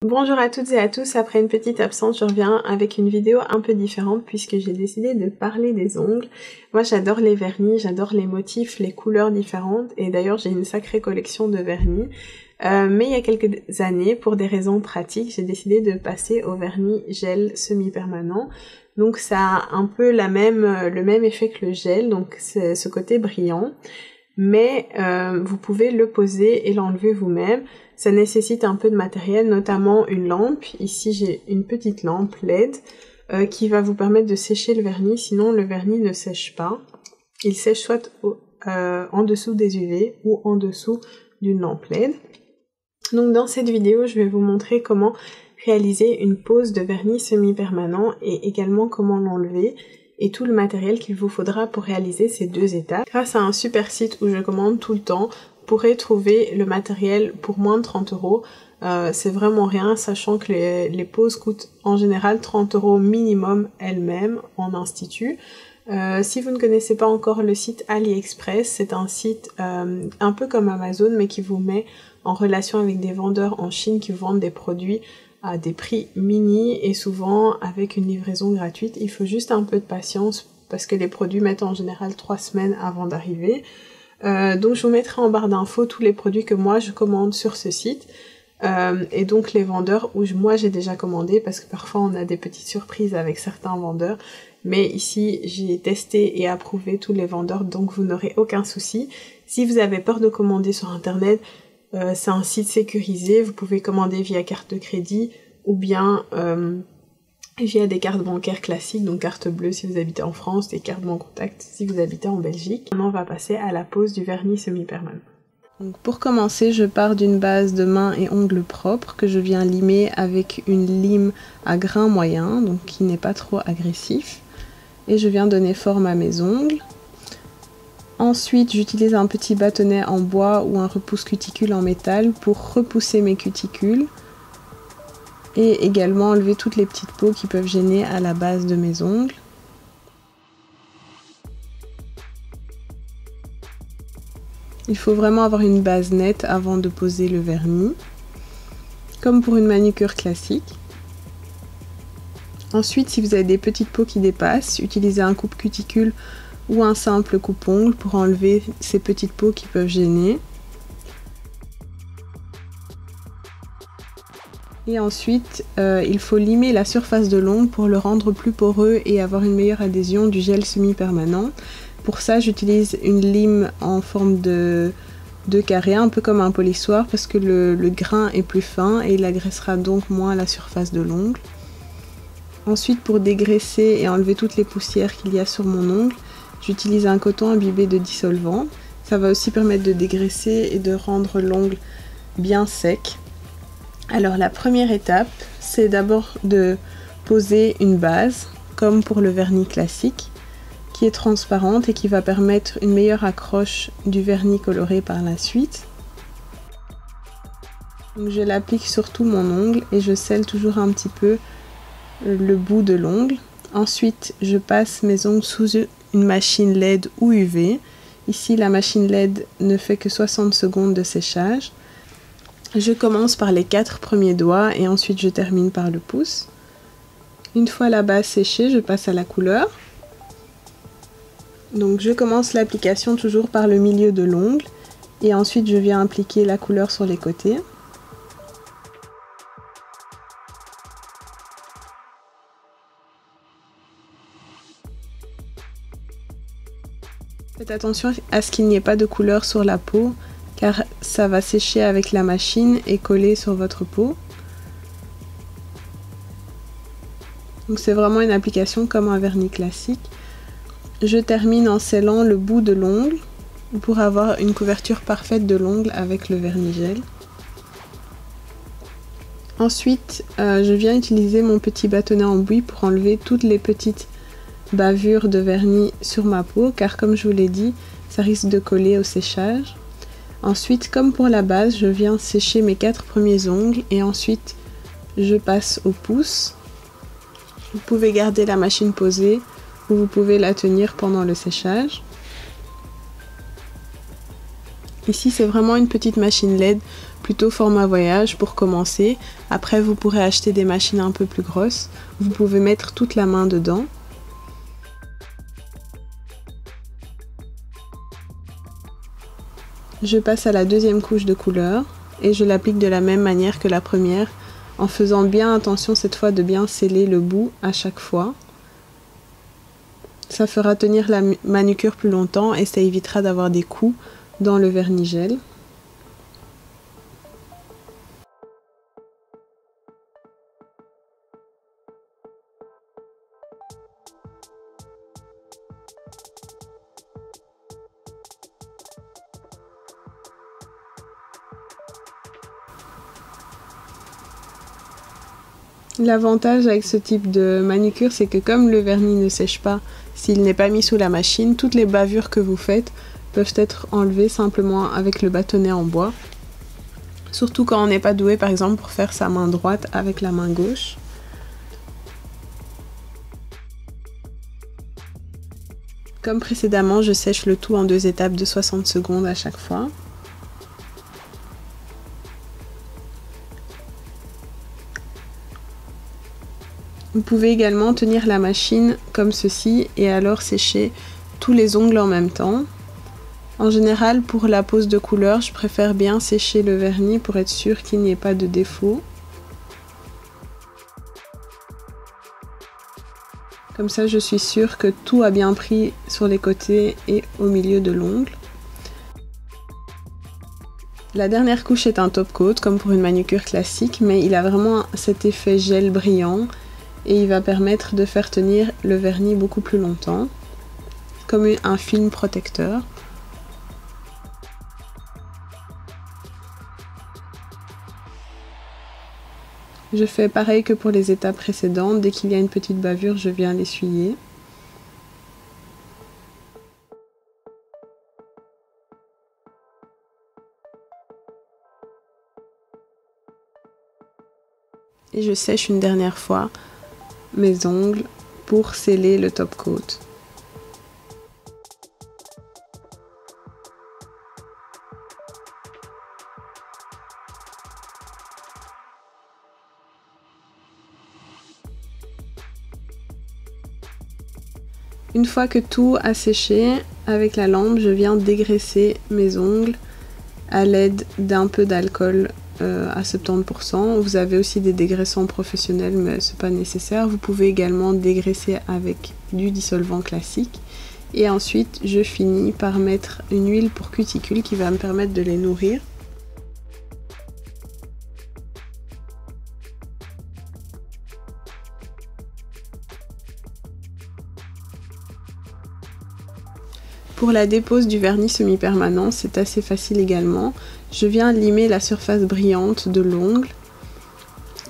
Bonjour à toutes et à tous, après une petite absence, je reviens avec une vidéo un peu différente puisque j'ai décidé de parler des ongles. Moi j'adore les vernis, j'adore les motifs, les couleurs différentes et d'ailleurs j'ai une sacrée collection de vernis. Mais il y a quelques années, pour des raisons pratiques, j'ai décidé de passer au vernis gel semi-permanent. Donc ça a un peu le même effet que le gel, donc c'est ce côté brillant. Mais vous pouvez le poser et l'enlever vous-même. Ça nécessite un peu de matériel, notamment une lampe. Ici j'ai une petite lampe LED qui va vous permettre de sécher le vernis, sinon le vernis ne sèche pas. Il sèche soit en dessous des UV ou en dessous d'une lampe LED. Donc dans cette vidéo, je vais vous montrer comment réaliser une pose de vernis semi-permanent et également comment l'enlever et tout le matériel qu'il vous faudra pour réaliser ces deux étapes. Grâce à un super site où je commande tout le temps, vous pourrez trouver le matériel pour moins de 30 €. C'est vraiment rien, sachant que les poses coûtent en général 30 € minimum elles-mêmes en institut. Si vous ne connaissez pas encore le site AliExpress, c'est un site un peu comme Amazon mais qui vous met en relation avec des vendeurs en Chine qui vendent des produits à des prix mini et souvent avec une livraison gratuite. Il faut juste un peu de patience parce que les produits mettent en général 3 semaines avant d'arriver. Donc je vous mettrai en barre d'infos tous les produits que moi je commande sur ce site. Et donc les vendeurs où moi j'ai déjà commandé parce que parfois on a des petites surprises avec certains vendeurs. Mais ici j'ai testé et approuvé tous les vendeurs donc vous n'aurez aucun souci. Si vous avez peur de commander sur internet, c'est un site sécurisé, vous pouvez commander via carte de crédit ou bien via des cartes bancaires classiques, donc carte bleue si vous habitez en France et carte Banque Contact si vous habitez en Belgique. Maintenant on va passer à la pose du vernis semi-permanent. Donc pour commencer, je pars d'une base de main et ongles propres que je viens limer avec une lime à grain moyen, donc qui n'est pas trop agressif. Et je viens donner forme à mes ongles. Ensuite, j'utilise un petit bâtonnet en bois ou un repousse cuticule en métal pour repousser mes cuticules et également enlever toutes les petites peaux qui peuvent gêner à la base de mes ongles. Il faut vraiment avoir une base nette avant de poser le vernis, comme pour une manucure classique. Ensuite, si vous avez des petites peaux qui dépassent, utilisez un coupe cuticule ou un simple coupe-ongle pour enlever ces petites peaux qui peuvent gêner. Et ensuite, il faut limer la surface de l'ongle pour le rendre plus poreux et avoir une meilleure adhésion du gel semi-permanent. Pour ça, j'utilise une lime en forme de carré, un peu comme un polissoir, parce que le grain est plus fin et il agressera donc moins la surface de l'ongle. Ensuite, pour dégraisser et enlever toutes les poussières qu'il y a sur mon ongle, j'utilise un coton imbibé de dissolvant. Ça va aussi permettre de dégraisser et de rendre l'ongle bien sec. Alors la première étape, c'est d'abord de poser une base, comme pour le vernis classique, qui est transparente et qui va permettre une meilleure accroche du vernis coloré par la suite. Donc je l'applique sur tout mon ongle et je scelle toujours un petit peu le bout de l'ongle. Ensuite, je passe mes ongles sous une machine LED ou UV. Ici, la machine LED ne fait que 60 secondes de séchage. Je commence par les 4 premiers doigts et ensuite je termine par le pouce. Une fois la base séchée, je passe à la couleur. Donc je commence l'application toujours par le milieu de l'ongle et ensuite je viens appliquer la couleur sur les côtés. Faites attention à ce qu'il n'y ait pas de couleur sur la peau car ça va sécher avec la machine et coller sur votre peau. Donc c'est vraiment une application comme un vernis classique. Je termine en scellant le bout de l'ongle pour avoir une couverture parfaite de l'ongle avec le vernis gel. Ensuite, je viens utiliser mon petit bâtonnet en buis pour enlever toutes les petites bavures de vernis sur ma peau car comme je vous l'ai dit, ça risque de coller au séchage. Ensuite, comme pour la base, je viens sécher mes 4 premiers ongles et ensuite je passe au pouce. Vous pouvez garder la machine posée ou vous pouvez la tenir pendant le séchage. Ici c'est vraiment une petite machine LED plutôt format voyage pour commencer. Après vous pourrez acheter des machines un peu plus grosses. Vous pouvez mettre toute la main dedans. Je passe à la deuxième couche de couleur et je l'applique de la même manière que la première, en faisant bien attention cette fois de bien sceller le bout à chaque fois. Ça fera tenir la manucure plus longtemps et ça évitera d'avoir des coups dans le vernis gel. L'avantage avec ce type de manucure, c'est que comme le vernis ne sèche pas s'il n'est pas mis sous la machine, toutes les bavures que vous faites peuvent être enlevées simplement avec le bâtonnet en bois. Surtout quand on n'est pas doué par exemple pour faire sa main droite avec la main gauche. Comme précédemment, je sèche le tout en 2 étapes de 60 secondes à chaque fois. Vous pouvez également tenir la machine comme ceci et alors sécher tous les ongles en même temps. En général, pour la pose de couleur, je préfère bien sécher le vernis pour être sûr qu'il n'y ait pas de défaut. Comme ça, je suis sûre que tout a bien pris sur les côtés et au milieu de l'ongle. La dernière couche est un top coat, comme pour une manucure classique, mais il a vraiment cet effet gel brillant. Et il va permettre de faire tenir le vernis beaucoup plus longtemps, comme un film protecteur. Je fais pareil que pour les étapes précédentes, dès qu'il y a une petite bavure, je viens l'essuyer. Et je sèche une dernière fois mes ongles pour sceller le top coat. Une fois que tout a séché, avec la lampe, je viens dégraisser mes ongles à l'aide d'un peu d'alcool à 70%. Vous avez aussi des dégraissants professionnels, mais ce n'est pas nécessaire. Vous pouvez également dégraisser avec du dissolvant classique. Et ensuite, je finis par mettre une huile pour cuticules qui va me permettre de les nourrir. Pour la dépose du vernis semi-permanent, c'est assez facile également. Je viens limer la surface brillante de l'ongle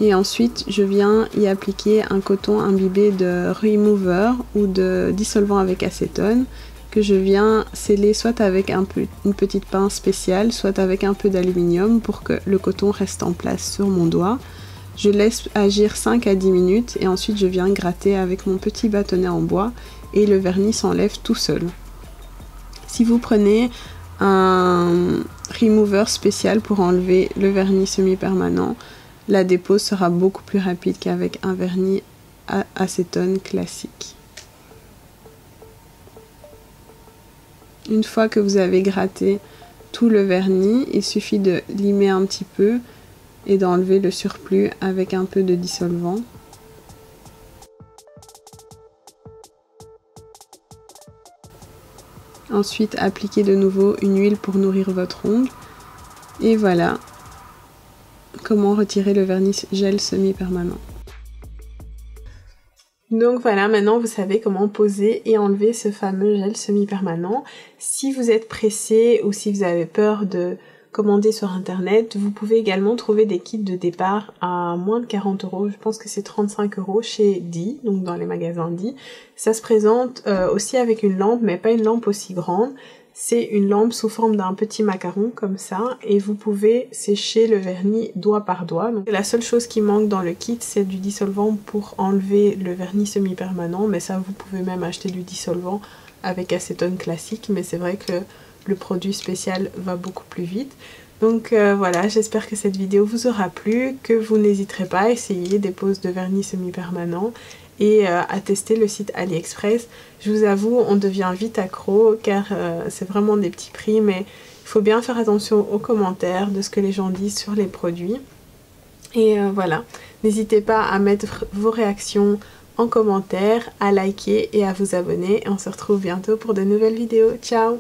et ensuite je viens y appliquer un coton imbibé de remover ou de dissolvant avec acétone que je viens sceller soit avec une petite pince spéciale, soit avec un peu d'aluminium pour que le coton reste en place sur mon doigt. Je laisse agir 5 à 10 minutes et ensuite je viens gratter avec mon petit bâtonnet en bois et le vernis s'enlève tout seul. Si vous prenez un remover spécial pour enlever le vernis semi-permanent, la dépose sera beaucoup plus rapide qu'avec un vernis à acétone classique. Une fois que vous avez gratté tout le vernis, il suffit de limer un petit peu et d'enlever le surplus avec un peu de dissolvant. Ensuite, appliquez de nouveau une huile pour nourrir votre ongle. Et voilà comment retirer le vernis gel semi-permanent. Donc voilà, maintenant vous savez comment poser et enlever ce fameux gel semi-permanent. Si vous êtes pressé ou si vous avez peur de commander sur internet, vous pouvez également trouver des kits de départ à moins de 40 €. Je pense que c'est 35 € chez Dee, donc dans les magasins Dee. Ça se présente aussi avec une lampe, mais pas une lampe aussi grande. C'est une lampe sous forme d'un petit macaron comme ça et vous pouvez sécher le vernis doigt par doigt. Donc, la seule chose qui manque dans le kit, c'est du dissolvant pour enlever le vernis semi-permanent, mais ça vous pouvez même acheter du dissolvant avec acétone classique, mais c'est vrai que le produit spécial va beaucoup plus vite. Donc voilà, j'espère que cette vidéo vous aura plu, que vous n'hésiterez pas à essayer des poses de vernis semi-permanent et à tester le site AliExpress. Je vous avoue, on devient vite accro car c'est vraiment des petits prix, mais il faut bien faire attention aux commentaires de ce que les gens disent sur les produits. Et voilà, n'hésitez pas à mettre vos réactions en commentaire, à liker et à vous abonner. Et on se retrouve bientôt pour de nouvelles vidéos. Ciao!